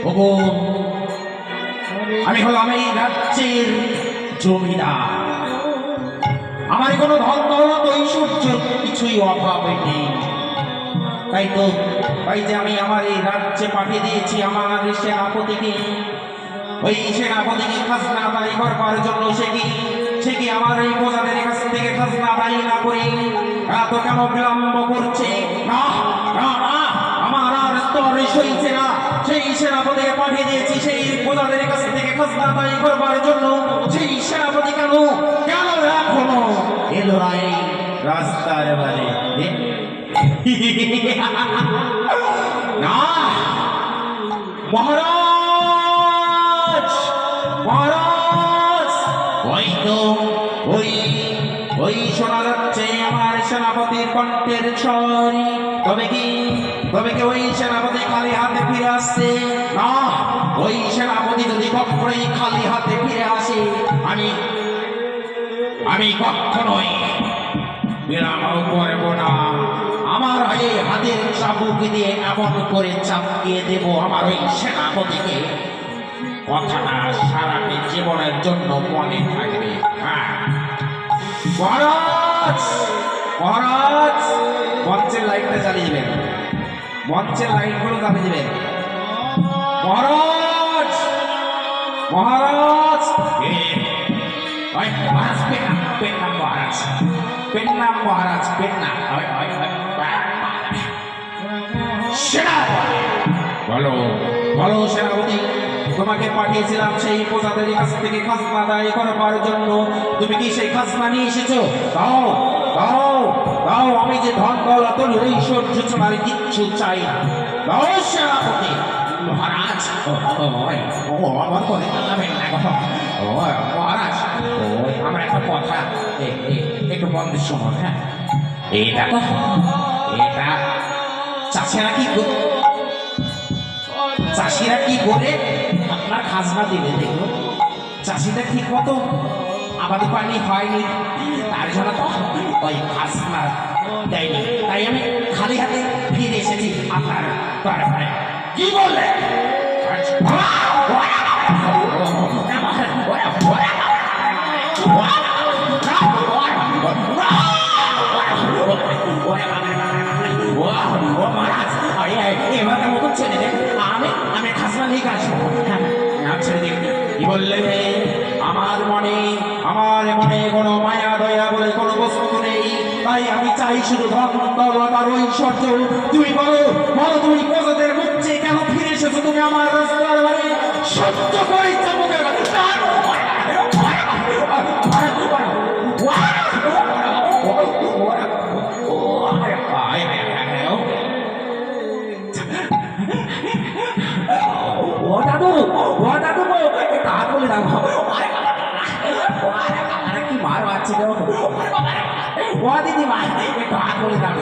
ওগো, আমি হলাম এই রাজ্যের জমিদার। আমার কোনো ধন দৌলত ঐশ্বর্য কিছুই অভাব নেই। তাই যে আমি আমার এই রাজ্যে পাঠিয়ে দিয়েছি আমার সেনাপতিকে। ওই সেনাপতিকে খাজনা আদায় করবার জন্য সে কি আমার এই প্রজাদের কাছ থেকে খাজনা আদায় না করে এত কেন বিলম্ব করছে? না না না, আমার আর স্তরে সইছে না। সেই সেনাপতিকে পাঠিয়ে দিয়েছি সেই প্রজাদের কাছ থেকে খাজনা আদায় করবার জন্য। সেই সেনাপতি কেন এখনো এলো না এই রাস্তার বারে? না মহারাজ, মহারাজ, ওই তো ওই শোনা যাচ্ছে আমার সেনাপতির কণ্ঠের স্বর। তবে কি ওই সেনাপতি খালি হাতে ফিরে আসছে? না, ওই সেনাপতি যদি কখনোই খালি হাতে ফিরে আসে আমি কখনোই বিরাম করব না। আমার এই হাতের চাবুক দিয়ে এমন করে চাপিয়ে দেব আমার ওই সেনাপতিকে, কথাটা সারাটি জীবনের জন্য মনে থাকবে। হ্যাঁ মহারাজ, মহারাজ, মঞ্চের লাইটটা জ্বালিয়ে দেবেন, মঞ্চের লাইটগুলো জ্বালিয়ে দেবেন। মহারাজ, মহারাজ, মহারাজ পেন্না, মহারাজ পেন্না, মহারাজ পেন্না। বলো বলো সেনাপতি, তোমাকে পাঠিয়েছিলাম সেই প্রজাদের কাছ থেকে খাজনা আদায় করবার জন্য। তুমি কি সেই খাজনা নিয়ে এসেছো? দাও দাও দাও, আমি যে ধন দৌলত ঐশ্বর্য তোমার কিচ্ছু চাই না। দাও সেনাপতি। মহারাজ, আমার কথা জানাবেন না গো মহারাজ। আমার একটা কথা একটু বন্ধু শোনো। হ্যাঁ, এটা চাষিরা কি করে আপনার খাজনা দিলে? দেখুন, চাষিটা ঠিক মতো আবাদি পানি হয়নি, তার জন্য তো ওই খাজনা দেয়নি। তাই আমি খালি হাতে ফিরে এসেছি আপনার দরবারে। কি বললেন? এবার মতো ছেড়ে দেন, আমি খাজনা নিয়ে আসবো। ছেড়ে দিন। কি বললে? আমার মনে কোনো মায়া দয়া বলে কোনো বস্তু নেই। তাই আমি চাই শুধু ধন দৌলত আর ঐশ্বর্য। তুমি বলো বলো, তুমি প্রজাদের মুখে কেন ফিরে এসেছো? তুমি আমার রাস্তার বাড়ি সহ্য করে চাবুকের কি মার মারছে ও দিদিমা, একটু হাত বলে দাও।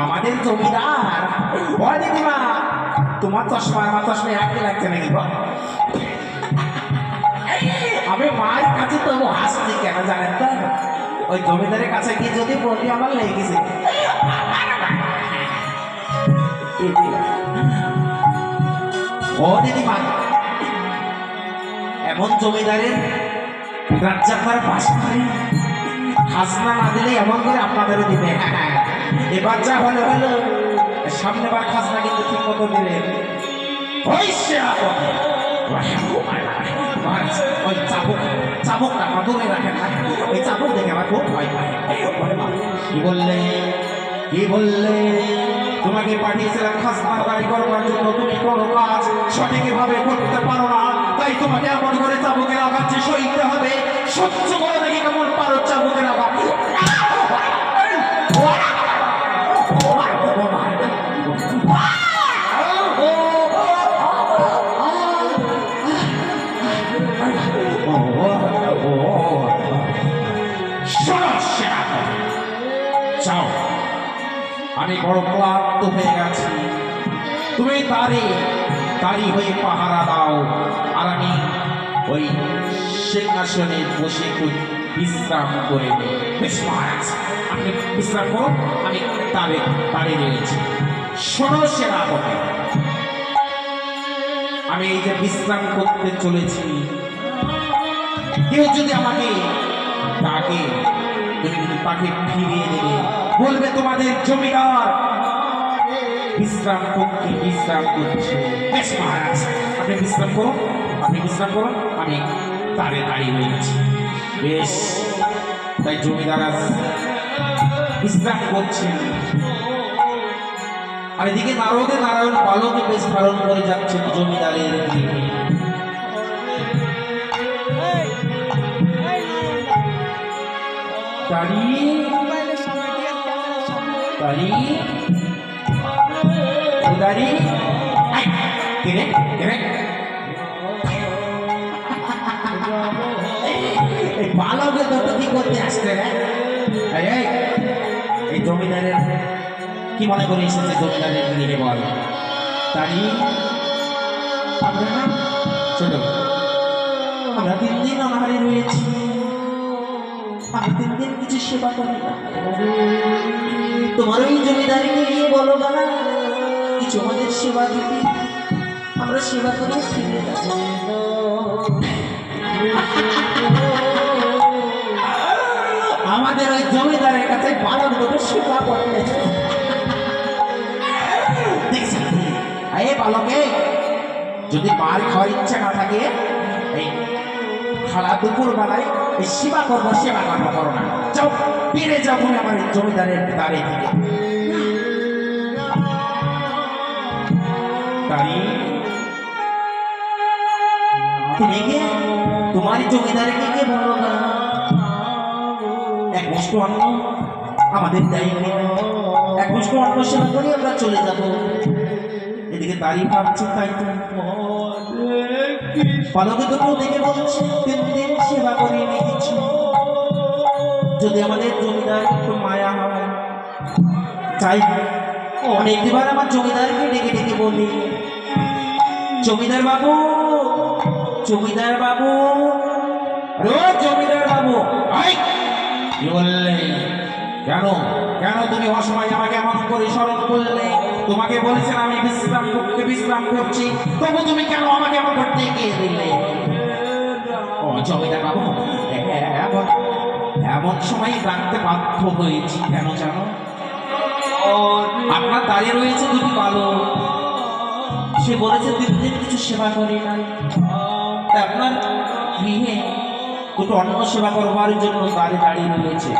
আমাদের জমিদার ও দিদিমা, তোমার চশমা আমার চশমা একই লাগছে নাকি? আমি মায়ের কাছে তো হাসছি কেন জানেন তো? ওই জমিদারের কাছে গিয়ে যদি বলি আমার লেগেছে। ও দিদিমা, এমন জমিদারের রাজ্য আপনার পাশ করে খাজনা না দিলে এমন করে আপনাদেরও দিবে। এবার যা হলো হলো, সামনে বার খাজনা কিন্তু ঠিক মতো দিলেন। ওই চাবুকটা আমার দূরে রাখেন না, ওই চাবুক দেখে আমার খুব ভয় পায়। কি বললে? তোমাকে পাঠিয়েছিলাম খাজনা আদায় করবার জন্য, তুমি কোনো কাজ সঠিকভাবে করতে পারো না, তাই তোমাকে এমন করে চাবুকের আঘাত যে সইতে হবে। সহ্য করে দেখি কেমন পারো চাবুকের আঘাত। যাও, আমি বড় ক্লান্ত হয়ে গেছি। তুমি তারি হয়ে পাহারা দাও, আর আমি ওই সিংহাসনে বসে বিশ্রাম করে নেই। বেশ মহারাজ, আপনি বিশ্রাম করুন, আমি তারে রয়েছি। শোনো সেনাপতি, আমি এই যে বিশ্রাম করতে চলেছি, কেউ যদি আমাকে ডাকে তুমি কিন্তু তাকে ফিরিয়ে দেবে, বলবে তোমাদের জমিদার বিশ্রাম করতে বিশ্রাম করছে। বেশ মহারাজ, আপনি বিশ্রাম করুন, আপনি বিশ্রাম করুন, আমি তারে দাঁড়িয়ে রয়েছি। বেশ, তাই জমিদার আজ বিশ্রাম করছেন, আর এদিকে নারদে নারায়ণ বালকে বেশ ধারণ করে যাচ্ছেন জমিদারের গৃহে। বালকে তো কি করতে আসছে? এই জমিদারের কি মনে করে এসেছে জমিদারের গৃহে? বল তারি, আমরা 3 দিন অনাহারে রয়েছি, আমি 3 দিন কিছু সেবা করি না। তোমার ওই জমিদারিকে গিয়ে বলো বাবা কিছু আমাদের সেবা দিতে, আমরা সেবা করে ফিরে যাব। আমাদের ওই জমিদারের কাছে বালক দুটো সেবা করতে দেখছেন। এ বালকে, যদি মার খাওয়ার ইচ্ছা না থাকে, এই খালা দুপুর বেলায় এই সেবা করবো করো না, যাও বেড়ে যাবো আমার জমিদারের দ্বারে থেকে। তুমি কে? তোমার জমিদারকে কে বলো না? এক মুষ্ট অন্ন আমাদের দায়িত্ব, এক মুষ্ট অন্ন সেবা করে আমরা চলে যাব। এদিকে দাঁড়িয়ে ভাবছি, তাই তো পালকে দুটো দেখে বলছে 3 দিন সেবা করে নিয়েছি, যদি আমাদের জমিদার একটু মায়া হয়, চাই অনেকবার আমার জমিদারকে ডেকে ডেকে বলি, জমিদার বাবু, জমিদার বাবু, জমিদার বাবু। কি বললে? কেন কেন তুমি অসময় আমাকে এমন করে স্মরণ করলে? তোমাকে বলেছেন আমি বিশ্রাম করছি, তবু তুমি কেন আমাকে এমন করতে গিয়ে দিলে? ও জমিদার বাবু, এমন সময় ডাকতে বাধ্য হয়েছি, কেন জানো? আপনার দাঁড়িয়ে রয়েছে 2টি বালক, সে বলেছে 3 দিন কিছু সেবা করে নাই, আপনার গৃহে 2টো অন্ন সেবা করবার জন্য দাঁড়িয়ে রয়েছে।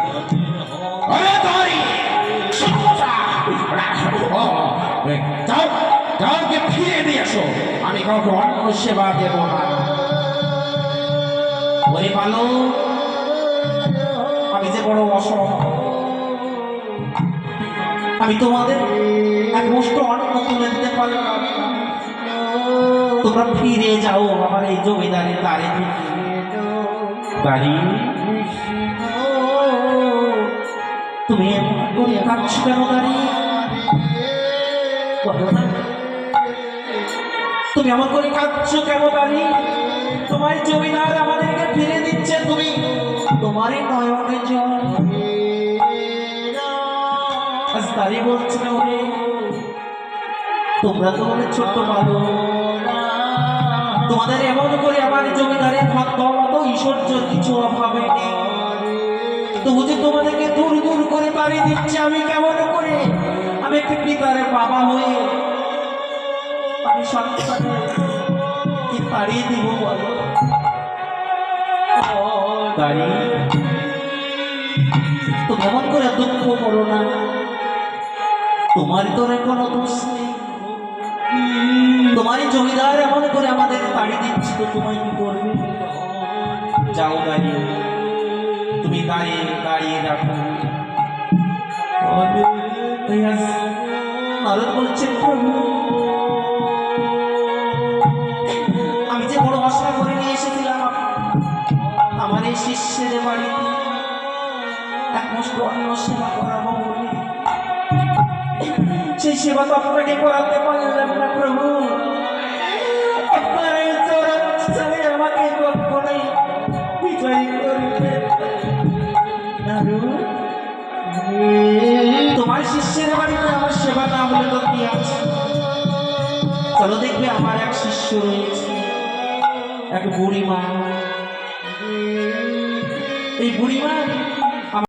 ফিরে দিয়ে আসো, আমি কাউকে অন্ন সেবা দেব না। বলে ভালো, আমি যে বড় অসহায়, আমি তোমাদের এক মুষ্ট অন্ন তুলে দিতে পারলাম না, তোমরা ফিরে যাও আমার এই জমিদারের দ্বারে থেকে। তুমি কাঁদছো কেন দাঁড়ি? তুমি আমার করে কাঁদছো কেন দাঁড়ি? তোমার জমিদার আমাদেরকে ফিরে দিচ্ছে, তুমি তোমারই নয়নে জল। আজ দাঁড়িয়ে বলছে ওরে, তোমরা তো অনেক ছোট্ট ভালো, তোমাদের এমন করে আমার জমিদারের ভাগ্য মতো ঈশ্বর্য কিছু অভাবে নেই, তবু যে তোমাদেরকে দূর দূর করে তাড়িয়ে দিচ্ছে, আমি কেমন করে, আমি একটি পিতার বাবা হয়ে আমি সন্তানের কি তাড়িয়ে দিব বলো? তো কেমন করে দুঃখ করো না, তোমার তোরে কোনো দোষ নেই, তোমারই জমিদার এমন করে আমাদের তাড়িয়ে দিচ্ছি, তো তোমায় কি করবে? যাও দাঁড়িয়ে, তুমি দাঁড়িয়ে রাখো। নারদ বলছেন, প্রভু আমি যে বড় আশা করে নিয়ে এসেছিলাম আমার এই শিষ্যের বাড়িতে এক মুষ্ট অন্ন সেবা করাবো বলে, সেই সেবা তো আপনাকে করাতে পারলাম না প্রভু। আপনার এই চরণে আমাকে কখনোই বিজয়ী করবেন না। তোমার শিষ্যের বাড়িতে আমার সেবা না হলে তো কি চলো দেখবে আমার এক শিষ্য রয়েছে, এক বুড়িমা। এই বুড়িমা